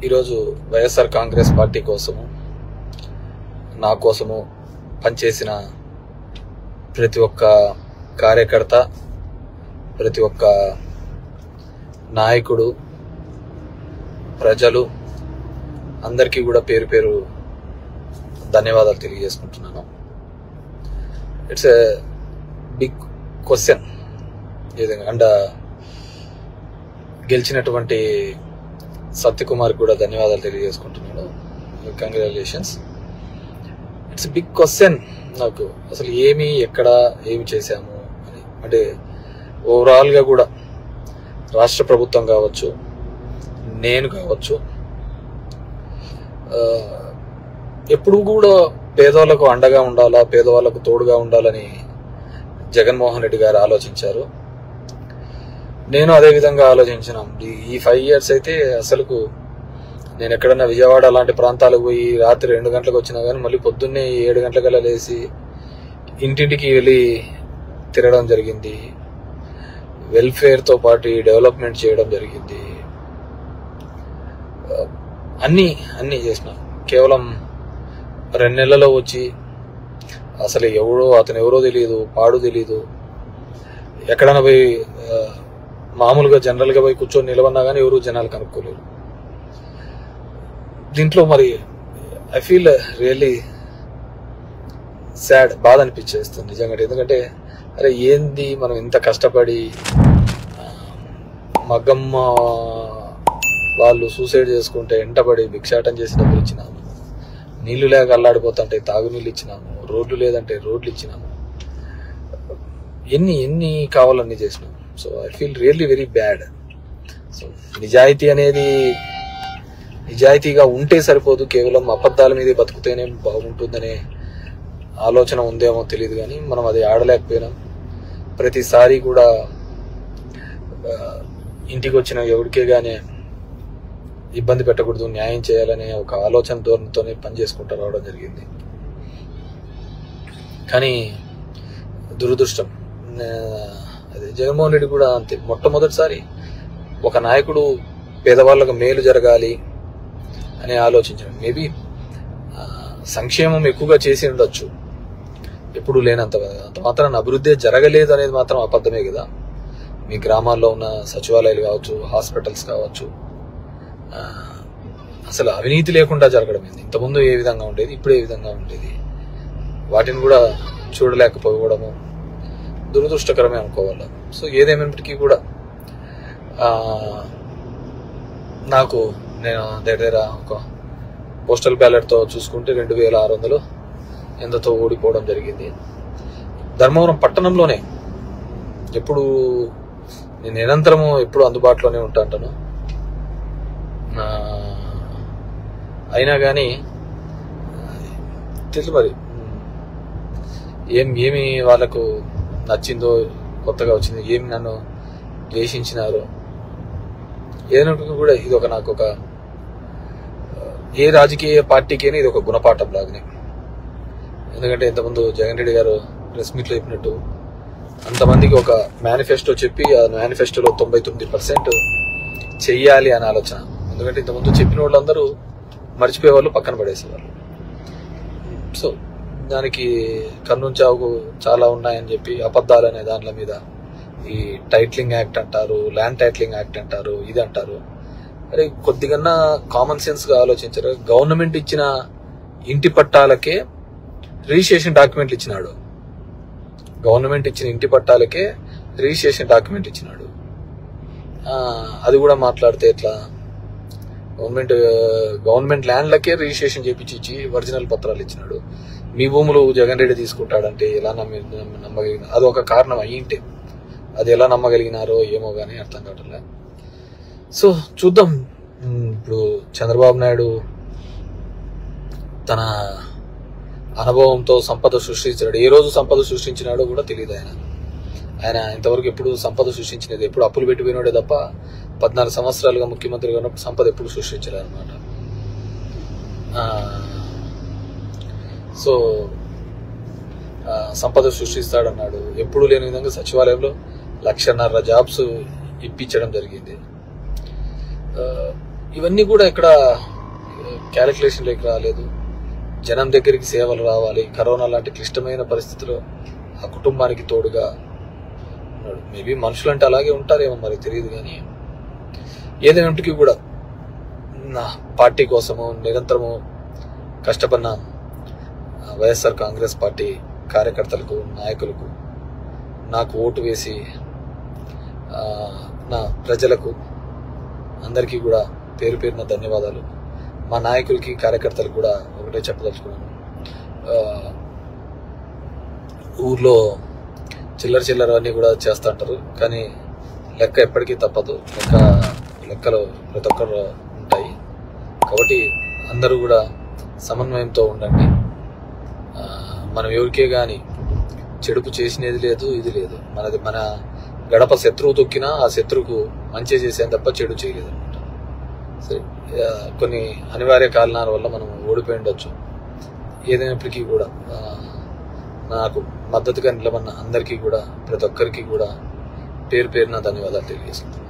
ఈరోజు వైఎస్ఆర్ కాంగ్రెస్ పార్టీ కోసము నా కోసము పనిచేసిన ప్రతి ఒక్క కార్యకర్త, ప్రతి ఒక్క నాయకుడు, ప్రజలు అందరికీ కూడా పేరు పేరు ధన్యవాదాలు తెలియజేసుకుంటున్నాను. It's a big question. And గెలిచినటువంటి సత్యకుమార్ కూడా ధన్యవాదాలు తెలియజేసుకుంటున్నాను. కంగ్రాచులేషన్స్. ఇట్స్ బిగ్ క్వశ్చన్ నాకు, అసలు ఎక్కడ ఏమి చేశాము అని. అంటే ఓవరాల్గా కూడా రాష్ట్ర ప్రభుత్వం కావచ్చు, నేను కావచ్చు, ఎప్పుడు కూడా పేదవాళ్ళకు అండగా ఉండాలా, పేదవాళ్ళకు తోడుగా ఉండాలని జగన్మోహన్ రెడ్డి గారు ఆలోచించారు. నేను అదే విధంగా ఆలోచించిన. ఈ 5 years అయితే అసలుకు నేను ఎక్కడన్నా విజయవాడ అలాంటి ప్రాంతాలకు పోయి రాత్రి 2 గంటలకు వచ్చినా కానీ మళ్ళీ పొద్దున్నే 7 గంటలకల్లా లేచి ఇంటింటికి వెళ్ళి తిరగడం జరిగింది. వెల్ఫేర్తో పాటు డెవలప్మెంట్ చేయడం జరిగింది. అన్నీ చేసిన. కేవలం 2 నెలల్లో వచ్చి అసలు అతను ఎవరో తెలియదు, పాడు తెలియదు. ఎక్కడైనా పోయి మామూలుగా జనరల్గా పోయి కూర్చొని నిలవన్నా కానీ ఎవరు జనాలు కనుక్కోలేరు. దీంట్లో మరి ఐ ఫీల్ రియల్లీ సాడ్, బాధ అనిపించేస్తుంది నిజంగా. ఎందుకంటే అరే ఏంది మనం ఇంత కష్టపడి, మగ్గమ్మ వాళ్ళు సూసైడ్ చేసుకుంటే ఎంటబడి భిక్షాటం చేసి డబ్బులు ఇచ్చినాము, నీళ్లు లేక అల్లాడిపోతుంటే తాగునీళ్ళు ఇచ్చినాము, రోడ్లు లేదంటే రోడ్లు ఇచ్చినాము, ఎన్ని కావాలన్నీ చేసినాము. So I feel really very bad. So నిజాయితీగా ఉంటే సరిపోదు, కేవలం అబద్ధాల మీదే బతుకుతేనే బాగుంటుందనే ఆలోచన ఉందేమో తెలియదు. కానీ మనం అది ఆడలేకపోయినాం. ప్రతిసారి కూడా ఇంటికి వచ్చిన ఎవరికే గానే ఇబ్బంది పెట్టకూడదు, న్యాయం చేయాలనే ఒక ఆలోచన ధోరణితోనే పనిచేసుకుంటూ రావడం జరిగింది. కానీ దురదృష్టం, అదే జగన్మోహన్ రెడ్డి కూడా అంతే. మొట్టమొదటిసారి ఒక నాయకుడు పేదవాళ్ళకు మేలు జరగాలి అని ఆలోచించాడు. మేబీ సంక్షేమం ఎక్కువగా చేసి ఉండొచ్చు, ఎప్పుడు లేనంత. అంత మాత్రం అభివృద్ధి జరగలేదు అనేది మాత్రం అబద్ధమే కదా. మీ గ్రామాల్లో ఉన్న సచివాలయాలు కావచ్చు, హాస్పిటల్స్ కావచ్చు, అసలు అవినీతి లేకుండా జరగడం ఏంది? ఇంతకుముందు ఏ విధంగా ఉండేది, ఇప్పుడు ఏ విధంగా ఉండేది, వాటిని కూడా చూడలేకపోవడము దురదృష్టకరమే అనుకోవాలి. సో ఏదేమైనప్పటికీ కూడా నేను దగ్గర ఒక పోస్టల్ బ్యాలెట్తో చూసుకుంటే 2600 ఎంతతో ఓడిపోవడం జరిగింది. ధర్మవరం పట్టణంలోనే ఎప్పుడు నేను నిరంతరము ఎప్పుడు అందుబాటులోనే ఉంటాను. అయినా కానీ తెలుసు మరి ఏమి వాళ్ళకు నచ్చిందో, కొత్తగా వచ్చింది, ఏమి నన్ను ద్వేషించినారో ఏదైనా కూడా ఇది నాకు ఏ రాజకీయ పార్టీకైనా ఇది ఒక గుణపాఠం లాగానే. ఎందుకంటే ఇంతకుముందు జగన్ రెడ్డి గారు ప్రెస్ మీట్లో చెప్పినట్టు అంతమందికి ఒక మేనిఫెస్టో చెప్పి ఆ మేనిఫెస్టోలో 99% చెయ్యాలి అనే ఆలోచన. ఎందుకంటే ఇంతకుముందు చెప్పిన వాళ్ళందరూ మర్చిపోయే వాళ్ళు, పక్కన పడేసేవాళ్ళు. సో దానికి కన్నుంచావు చాలా ఉన్నాయని చెప్పి అబద్ధాలు అనే దానిల మీద ఈ టైటిలింగ్ యాక్ట్ అంటారు, ల్యాండ్ టైటిలింగ్ యాక్ట్ అంటారు, ఇది అంటారు. అరే కొద్దిగా కామన్ సెన్స్ గా ఆలోచించారు. గవర్నమెంట్ ఇచ్చిన ఇంటి పట్టాలకే రిజిస్ట్రేషన్ డాక్యుమెంట్లు ఇచ్చినాడు. గవర్నమెంట్ ఇచ్చిన ఇంటి పట్టాలకే రిజిస్ట్రేషన్ డాక్యుమెంట్ ఇచ్చినాడు. అది కూడా మాట్లాడితే ఎట్లా? గవర్నమెంట్ ల్యాండ్లకే రిజిస్ట్రేషన్ చేపించి ఒరిజినల్ పత్రాలు ఇచ్చినాడు. మీ భూములు జగన్ రెడ్డి తీసుకుంటాడంటే ఎలా నమ్మగలిగిన? అది ఒక కారణం అయ్యింటే అది ఎలా నమ్మగలిగినారో ఏమో కానీ అర్థం కావట్లే. సో చూద్దాం. ఇప్పుడు చంద్రబాబు నాయుడు తన అనుభవంతో సంపద సృష్టించాడు. ఏ రోజు సంపద సృష్టించినాడో కూడా తెలియదు. ఆయన ఇంతవరకు ఎప్పుడు సంపద సృష్టించినది, ఎప్పుడు అప్పులు పెట్టిపోయినాడే తప్ప 14 సంవత్సరాలుగా ముఖ్యమంత్రిగా ఉన్నప్పుడు సంపద ఎప్పుడు సృష్టించలేదు అనమాట. సో సంపద సృష్టిస్తాడన్నాడు. ఎప్పుడు లేని విధంగా సచివాలయంలో 1,50,000 జాబ్స్ ఇప్పించడం జరిగింది. ఇవన్నీ కూడా ఇక్కడ క్యాలిక్యులేషన్లోకి రాలేదు. జనం దగ్గరికి సేవలు రావాలి. కరోనా లాంటి క్లిష్టమైన పరిస్థితిలో ఆ కుటుంబానికి తోడుగా ఉన్నాడు. మేబీ మనుషులు అంటే అలాగే ఉంటారేమో మరి తెలియదు. కానీ ఏదైనప్పటికీ కూడా నా పార్టీ కోసము నిరంతరము కష్టపడిన వైఎస్ఆర్ కాంగ్రెస్ పార్టీ కార్యకర్తలకు, నాయకులకు, నాకు ఓటు వేసి నా ప్రజలకు అందరికీ కూడా పేరు పేరున ధన్యవాదాలు. మా నాయకులకి, కార్యకర్తలకు కూడా ఒకటే చెప్పదలుచుకున్నాను. ఊర్లో చిల్లర అన్నీ కూడా చేస్తూ ఉంటారు, కానీ లెక్క ఎప్పటికీ తప్పదు. లెక్కలు ప్రతి ఒక్కరు ఉంటాయి. కాబట్టి అందరూ కూడా సమన్వయంతో ఉండండి. మనం ఎవరికే కానీ చెడుపు చేసినది లేదు, ఇది లేదు. మన గడప శత్రువు తొక్కినా ఆ శత్రువుకు మంచి చేసేది తప్ప చెడు చేయలేదు అనమాట. సరే, కొన్ని అనివార్య కారణాల వల్ల మనం ఓడిపోయి ఉండొచ్చు. ఏదైనప్పటికీ కూడా నాకు మద్దతుగా నిలబడిన అందరికీ కూడా, ప్రతి ఒక్కరికి కూడా పేరు పేరున ధన్యవాదాలు తెలియజేస్తున్నాను.